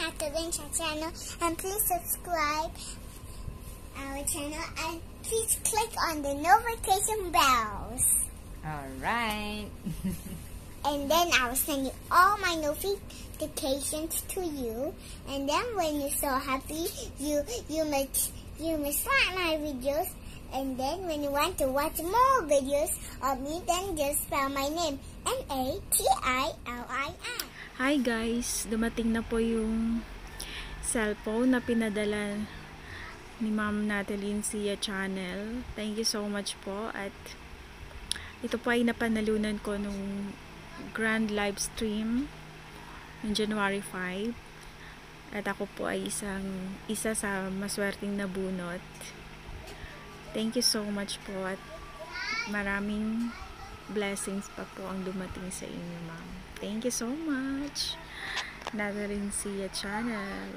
Catherine channel, and please subscribe our channel and please click on the notification bells. Alright. And then I will send you all my notifications to you. And then when you're so happy, you must like my videos. And then when you want to watch more videos of me, then just spell my name, Natilin. Hi guys, dumating na po yung cellphone na pinadala ni Ma'am Natilin Sia channel. Thank you so much po, at ito po ay napanalunan ko nung grand live stream ng January 5, at ako po ay isa sa maswerteng nabunot. Thank you so much po, at maraming blessings pa po ang dumating sa inyo, ma'am. Thank you so much. Natilin Sia channel.